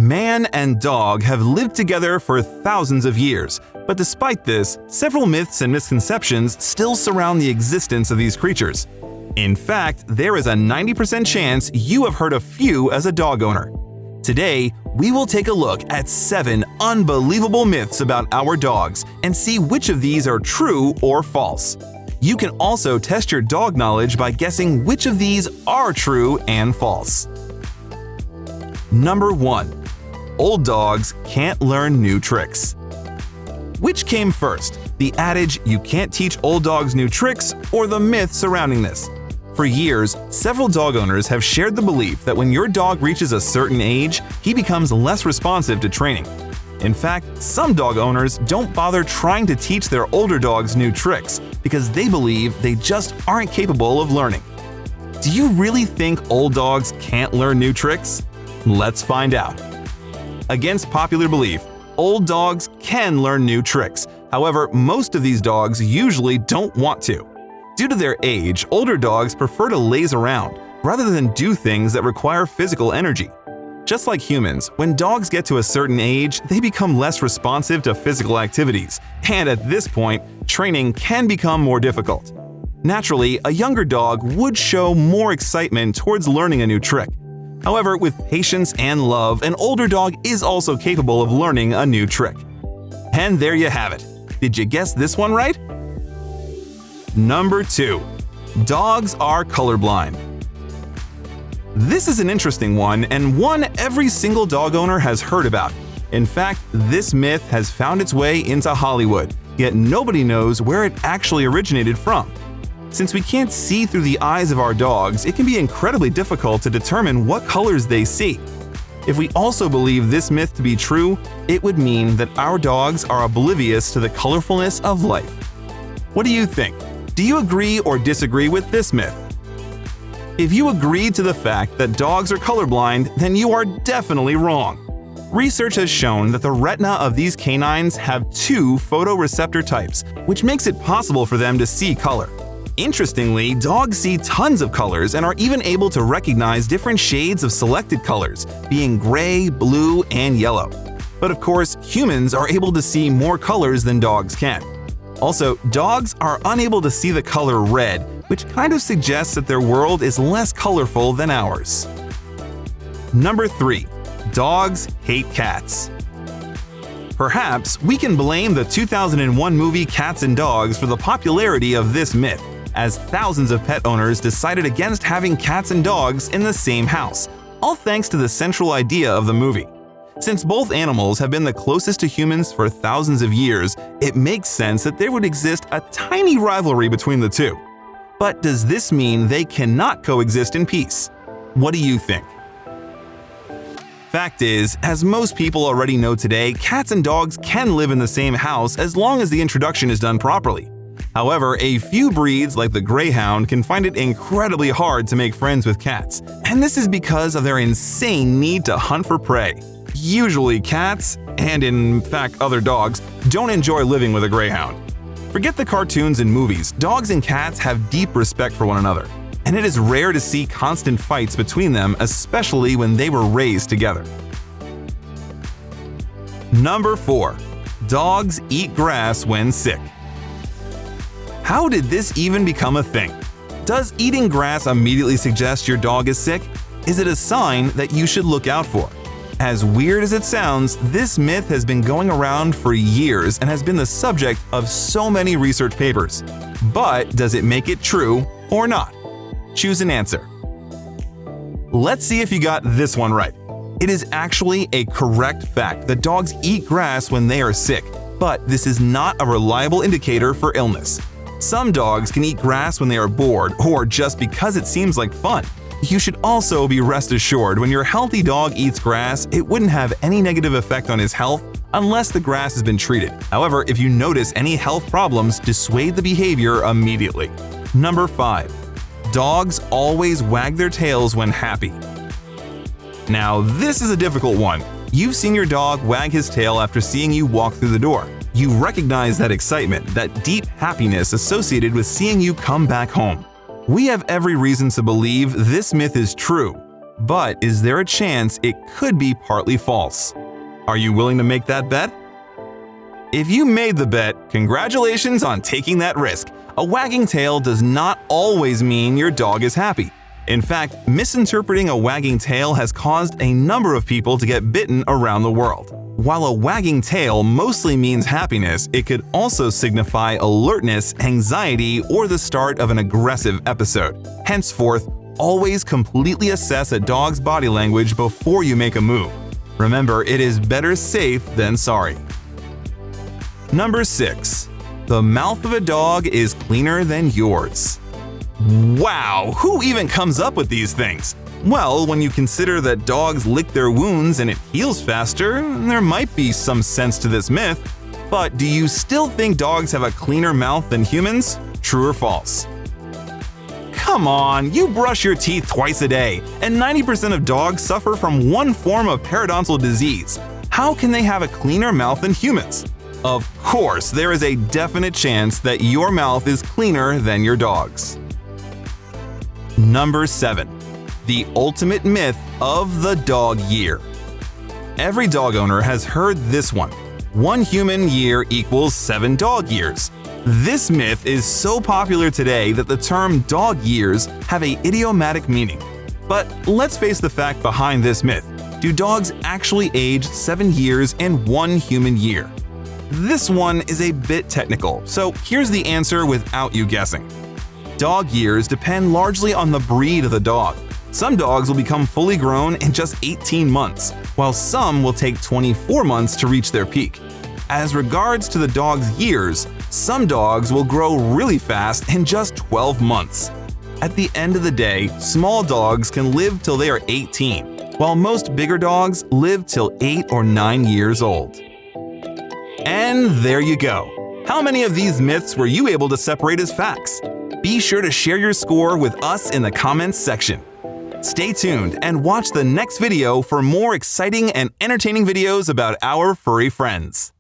Man and dog have lived together for thousands of years, but despite this, several myths and misconceptions still surround the existence of these creatures. In fact, there is a 90% chance you have heard a few as a dog owner. Today, we will take a look at 7 unbelievable myths about our dogs and see which of these are true or false. You can also test your dog knowledge by guessing which of these are true and false. Number 1. Old dogs can't learn new tricks. Which came first, the adage "you can't teach old dogs new tricks" or the myth surrounding this? For years, several dog owners have shared the belief that when your dog reaches a certain age, he becomes less responsive to training. In fact, some dog owners don't bother trying to teach their older dogs new tricks because they believe they just aren't capable of learning. Do you really think old dogs can't learn new tricks? Let's find out. Against popular belief, old dogs can learn new tricks. However, most of these dogs usually don't want to. Due to their age, older dogs prefer to laze around rather than do things that require physical energy. Just like humans, when dogs get to a certain age, they become less responsive to physical activities, and at this point, training can become more difficult. Naturally, a younger dog would show more excitement towards learning a new trick. However, with patience and love, an older dog is also capable of learning a new trick. And there you have it. Did you guess this one right? Number 2. Dogs are colorblind. This is an interesting one, and one every single dog owner has heard about. In fact, this myth has found its way into Hollywood, yet nobody knows where it actually originated from. Since we can't see through the eyes of our dogs, it can be incredibly difficult to determine what colors they see. If we also believe this myth to be true, it would mean that our dogs are oblivious to the colorfulness of life. What do you think? Do you agree or disagree with this myth? If you agree to the fact that dogs are colorblind, then you are definitely wrong. Research has shown that the retina of these canines have 2 photoreceptor types, which makes it possible for them to see color. Interestingly, dogs see tons of colors and are even able to recognize different shades of selected colors, being gray, blue, and yellow. But of course, humans are able to see more colors than dogs can. Also, dogs are unable to see the color red, which kind of suggests that their world is less colorful than ours. Number 3. Dogs hate cats. Perhaps we can blame the 2001 movie Cats and Dogs for the popularity of this myth, as thousands of pet owners decided against having cats and dogs in the same house, all thanks to the central idea of the movie. Since both animals have been the closest to humans for thousands of years, it makes sense that there would exist a tiny rivalry between the two. But does this mean they cannot coexist in peace? What do you think? Fact is, as most people already know today, cats and dogs can live in the same house as long as the introduction is done properly. However, a few breeds like the Greyhound can find it incredibly hard to make friends with cats, and this is because of their insane need to hunt for prey. Usually cats, and in fact other dogs, don't enjoy living with a Greyhound. Forget the cartoons and movies, dogs and cats have deep respect for one another, and it is rare to see constant fights between them, especially when they were raised together. Number 4. Dogs eat grass when sick. How did this even become a thing? Does eating grass immediately suggest your dog is sick? Is it a sign that you should look out for? As weird as it sounds, this myth has been going around for years and has been the subject of so many research papers. But does it make it true or not? Choose an answer. Let's see if you got this one right. It is actually a correct fact that dogs eat grass when they are sick, but this is not a reliable indicator for illness. Some dogs can eat grass when they are bored or just because it seems like fun. You should also be rest assured when your healthy dog eats grass, it wouldn't have any negative effect on his health unless the grass has been treated. However, if you notice any health problems, dissuade the behavior immediately. Number 5. Dogs always wag their tails when happy. Now, this is a difficult one. You've seen your dog wag his tail after seeing you walk through the door. You recognize that excitement, that deep happiness associated with seeing you come back home. We have every reason to believe this myth is true, But is there a chance it could be partly false? Are you willing to make that bet? If you made the bet, congratulations on taking that risk. A wagging tail does not always mean your dog is happy. In fact, misinterpreting a wagging tail has caused a number of people to get bitten around the world. While a wagging tail mostly means happiness, it could also signify alertness, anxiety, or the start of an aggressive episode. Henceforth, always completely assess a dog's body language before you make a move. Remember, it is better safe than sorry. Number 6. The mouth of a dog is cleaner than yours. Wow, who even comes up with these things? Well, when you consider that dogs lick their wounds and it heals faster, there might be some sense to this myth. But do you still think dogs have a cleaner mouth than humans? True or false? Come on, you brush your teeth twice a day, and 90% of dogs suffer from one form of periodontal disease. How can they have a cleaner mouth than humans? Of course, there is a definite chance that your mouth is cleaner than your dog's. Number 7. The ultimate myth of the dog year. Every dog owner has heard this one. 1 human year equals 7 dog years. This myth is so popular today that the term dog years have an idiomatic meaning. But let's face the fact behind this myth. Do dogs actually age 7 years in 1 human year? This one is a bit technical, so here's the answer without you guessing. Dog years depend largely on the breed of the dog. Some dogs will become fully grown in just 18 months, while some will take 24 months to reach their peak. As regards to the dog's years, some dogs will grow really fast in just 12 months. At the end of the day, small dogs can live till they are 18, while most bigger dogs live till 8 or 9 years old. And there you go. How many of these myths were you able to separate as facts? Be sure to share your score with us in the comments section. Stay tuned and watch the next video for more exciting and entertaining videos about our furry friends.